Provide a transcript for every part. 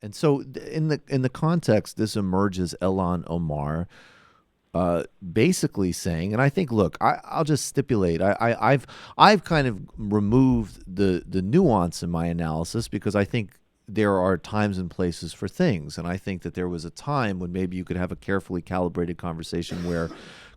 And so in the context, this emerges Ilhan Omar basically saying, and I think, look, I'll just stipulate, I've kind of removed the nuance in my analysis because I think there are times and places for things, and I think that there was a time when maybe you could have a carefully calibrated conversation where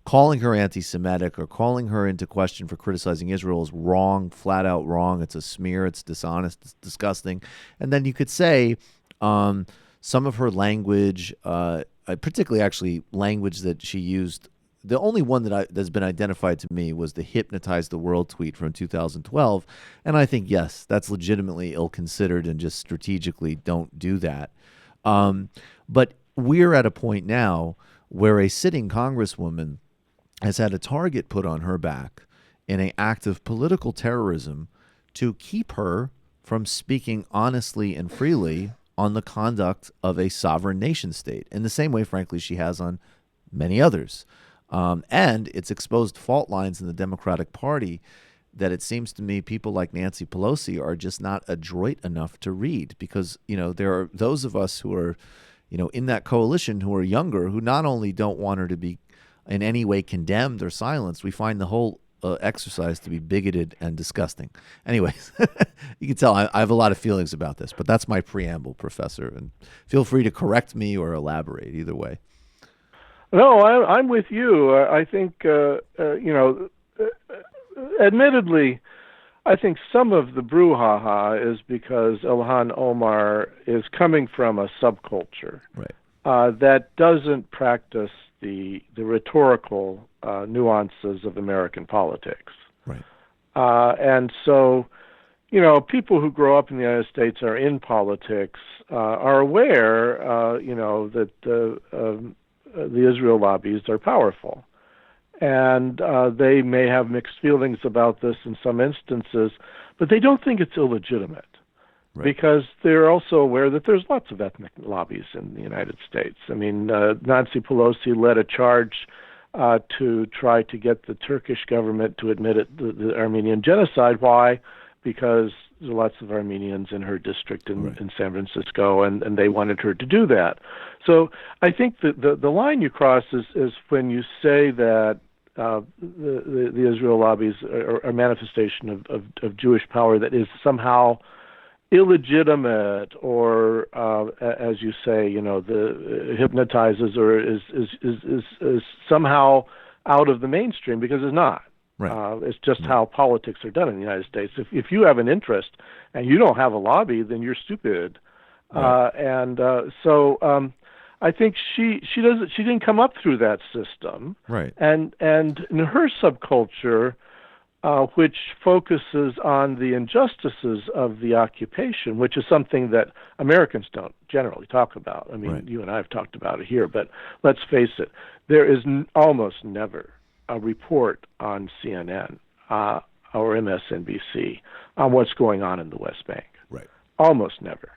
calling her anti-Semitic or calling her into question for criticizing Israel is wrong, flat out wrong. It's a smear. It's dishonest. It's disgusting. And then you could say some of her language, particularly actually language that she used. The only one that's been identified to me was the "hypnotize the world" tweet from 2012, and I think yes, that's legitimately ill-considered and just strategically don't do that. But we're at a point now where a sitting congresswoman has had a target put on her back in an act of political terrorism to keep her from speaking honestly and freely on the conduct of a sovereign nation state, in the same way, frankly, she has on many others. And it's exposed fault lines in the Democratic Party that it seems to me people like Nancy Pelosi are just not adroit enough to read, because, there are those of us who are, in that coalition who are younger, who not only don't want her to be in any way condemned or silenced, we find the whole exercise to be bigoted and disgusting. Anyways, you can tell I have a lot of feelings about this, but that's my preamble, Professor, and feel free to correct me or elaborate either way. No, I'm with you. I think, admittedly, I think some of the brouhaha is because Ilhan Omar is coming from a subculture that doesn't practice the rhetorical nuances of American politics. Right. And so, people who grow up in the United States are in politics, are aware, that the Israel lobbies are powerful. And they may have mixed feelings about this in some instances, but they don't think it's illegitimate. Right. Because they're also aware that there's lots of ethnic lobbies in the United States. I mean, Nancy Pelosi led a charge to try to get the Turkish government to admit the Armenian genocide. Why? Because there's lots of Armenians in her district in San Francisco, and they wanted her to do that. So I think the line you cross is when you say that the Israel lobbies are a manifestation of Jewish power that is somehow illegitimate, or as you say, the hypnotizes, or is somehow out of the mainstream, because it's not. Right. It's just how politics are done in the United States. If you have an interest and you don't have a lobby, then you're stupid. Right. So I think she didn't come up through that system. Right. And in her subculture, which focuses on the injustices of the occupation, which is something that Americans don't generally talk about. I mean, You and I have talked about it here, but let's face it, there is almost never a report on CNN or MSNBC on what's going on in the West Bank. Right. Almost never.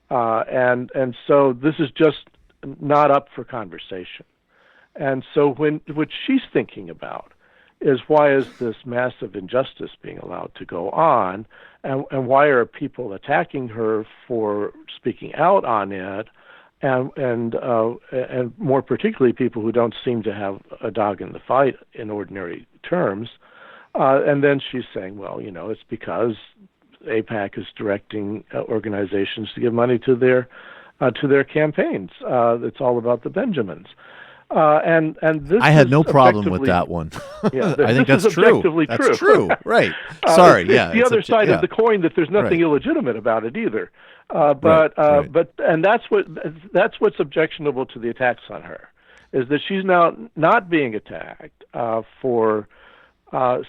And so this is just not up for conversation. And so what she's thinking about is, why is this massive injustice being allowed to go on, and why are people attacking her for speaking out on it, and more particularly people who don't seem to have a dog in the fight in ordinary terms. And then she's saying, well, it's because AIPAC is directing organizations to give money to their campaigns. It's all about the Benjamins. And this I had no problem with that one. Yeah, I think that's true. That's true. Right. Sorry. It's the other side of the coin, that there's nothing illegitimate about it either. But that's what's objectionable to the attacks on her, is that she's now not being attacked for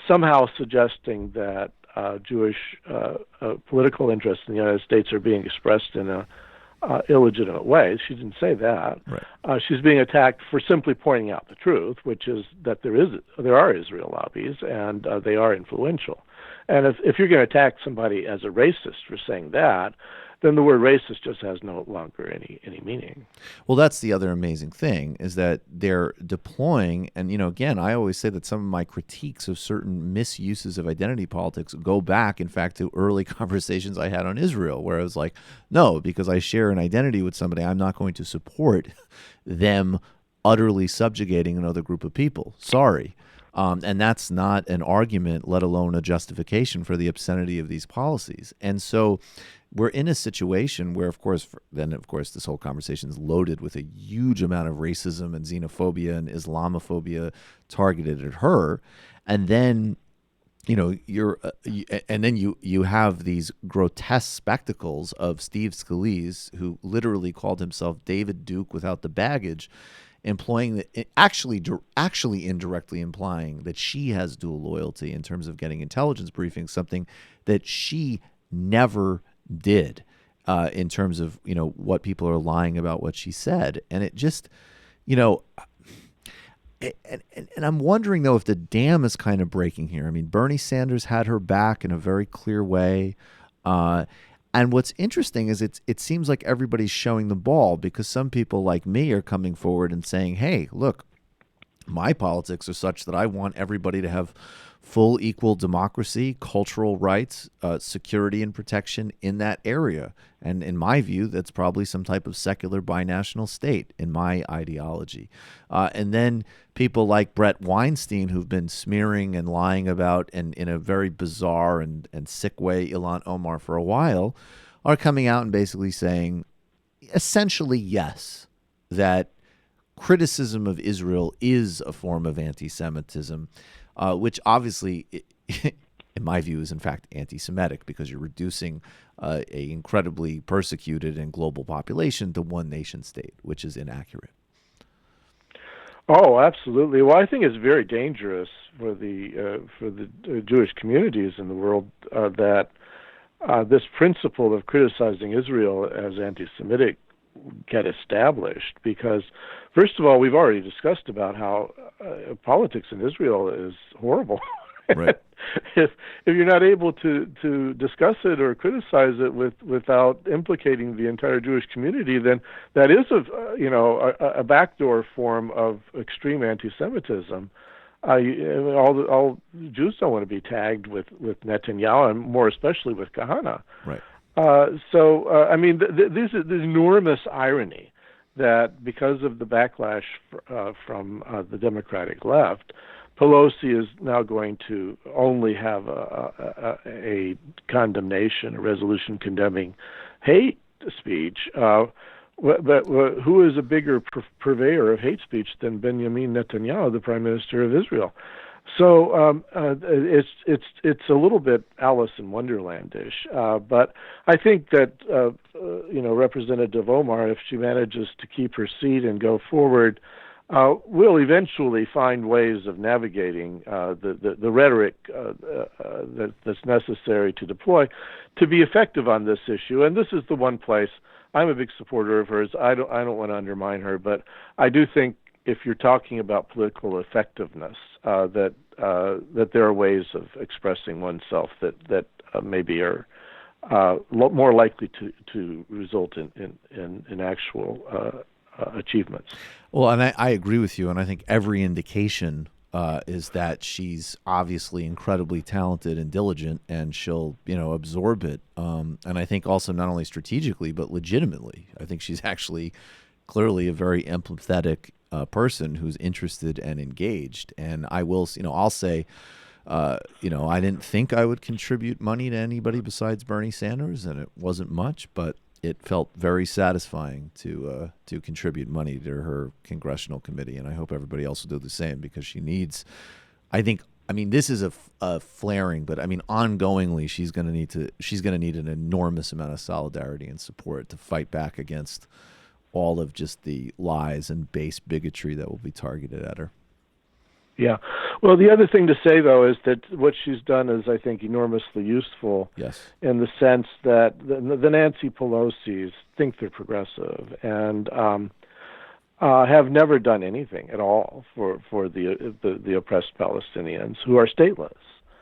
somehow suggesting that Jewish political interests in the United States are being expressed in a illegitimate way. She didn't say that. Right. She's being attacked for simply pointing out the truth, which is that there are Israel lobbies, and they are influential. And if you're going to attack somebody as a racist for saying that, then the word racist just has no longer any meaning. Well, that's the other amazing thing is that they're deploying, and again, I always say that some of my critiques of certain misuses of identity politics go back, in fact, to early conversations I had on Israel, where I was like, no, because I share an identity with somebody, I'm not going to support them utterly subjugating another group of people. Sorry. And that's not an argument, let alone a justification for the obscenity of these policies. And so we're in a situation where, of course, this whole conversation is loaded with a huge amount of racism and xenophobia and Islamophobia targeted at her. And then, you have these grotesque spectacles of Steve Scalise, who literally called himself David Duke without the baggage, actually indirectly implying that she has dual loyalty in terms of getting intelligence briefings, something that she never did in terms of, what people are lying about what she said. And it just, and I'm wondering, though, if the dam is kind of breaking here. I mean, Bernie Sanders had her back in a very clear way. And what's interesting is it seems like everybody's showing the ball, because some people like me are coming forward and saying, hey, look, my politics are such that I want everybody to have full equal democracy, cultural rights, security and protection in that area. And in my view, that's probably some type of secular binational state in my ideology. And then people like Brett Weinstein, who've been smearing and lying about, and in a very bizarre and sick way, Ilhan Omar for a while, are coming out and basically saying, essentially, yes, that criticism of Israel is a form of anti-Semitism, which obviously, in my view, is in fact anti-Semitic, because you're reducing a incredibly persecuted and global population to one nation state, which is inaccurate. Oh, absolutely. Well, I think it's very dangerous for the Jewish communities in the world that this principle of criticizing Israel as anti-Semitic get established, because first of all, we've already discussed about how politics in Israel is horrible. Right. if you're not able to discuss it or criticize it without implicating the entire Jewish community, then that is a backdoor form of extreme anti-Semitism. All Jews don't want to be tagged with Netanyahu, and more especially with Kahana. Right. There's enormous irony that because of the backlash from the Democratic left, Pelosi is now going to only have a condemnation, a resolution condemning hate speech. But who is a bigger purveyor of hate speech than Benjamin Netanyahu, the Prime Minister of Israel? So it's a little bit Alice in Wonderlandish, but I think that Representative Omar, if she manages to keep her seat and go forward, will eventually find ways of navigating the rhetoric that's necessary to deploy to be effective on this issue. And this is the one place I'm a big supporter of hers. I don't want to undermine her, but I do think if you're talking about political effectiveness, that there are ways of expressing oneself that maybe are more likely to result in actual achievements. Well, and I agree with you, and I think every indication is that she's obviously incredibly talented and diligent, and she'll absorb it. And I think also not only strategically but legitimately. I think she's actually clearly a very empathetic person who's interested and engaged. And I will, I'll say, I didn't think I would contribute money to anybody besides Bernie Sanders, and it wasn't much, but it felt very satisfying to contribute money to her congressional committee, and I hope everybody else will do the same, because she needs. This is a flaring, but ongoingly she's going to need an enormous amount of solidarity and support to fight back against all of just the lies and base bigotry that will be targeted at her. Yeah. Well, the other thing to say, though, is that what she's done is, I think, enormously useful. Yes. In the sense that the Nancy Pelosi's think they're progressive and have never done anything at all for the oppressed Palestinians who are stateless.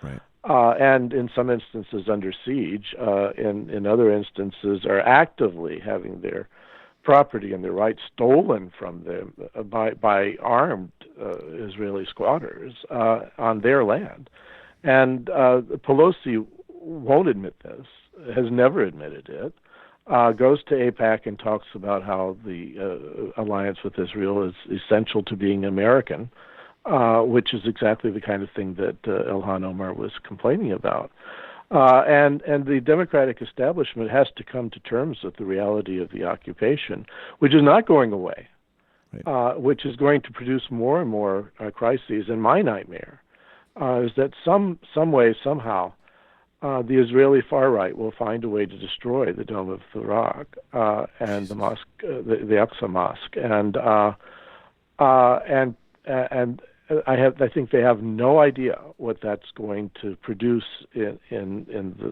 Right. and in some instances under siege. In other instances, are actively having their property and their rights stolen from them by armed Israeli squatters on their land. And Pelosi won't admit this, has never admitted it, goes to AIPAC and talks about how the alliance with Israel is essential to being American, which is exactly the kind of thing that Ilhan Omar was complaining about. And the Democratic establishment has to come to terms with the reality of the occupation, which is not going away, right. Which is going to produce more and more crises. And my nightmare is that some way, somehow, the Israeli far right will find a way to destroy the Dome of the Rock and the mosque, the Aqsa Mosque, and I think they have no idea what that's going to produce in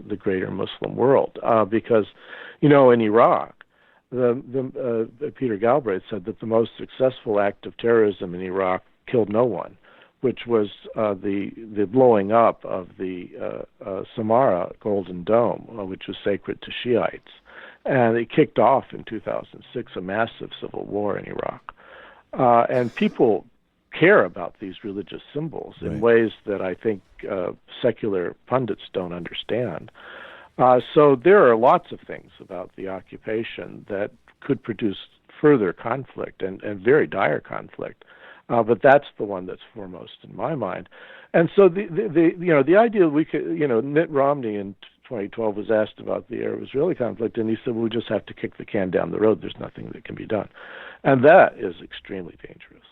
the greater Muslim world, because, in Iraq, Peter Galbraith said that the most successful act of terrorism in Iraq killed no one, which was the blowing up of the Samarra Golden Dome, which was sacred to Shiites, and it kicked off in 2006 a massive civil war in Iraq, and people care about these religious symbols in ways that I think secular pundits don't understand. So there are lots of things about the occupation that could produce further conflict and very dire conflict, but that's the one that's foremost in my mind. And so the idea that we could, Mitt Romney in 2012 was asked about the Arab-Israeli conflict, and he said, well, we just have to kick the can down the road. There's nothing that can be done. And that is extremely dangerous.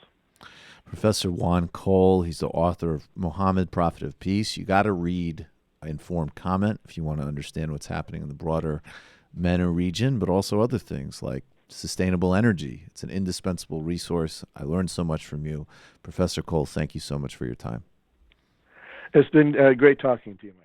Professor Juan Cole, he's the author of Muhammad, Prophet of Peace. You got to read Informed Comment if you want to understand what's happening in the broader MENA region, but also other things like sustainable energy. It's an indispensable resource. I learned so much from you. Professor Cole, thank you so much for your time. It's been great talking to you, Mike.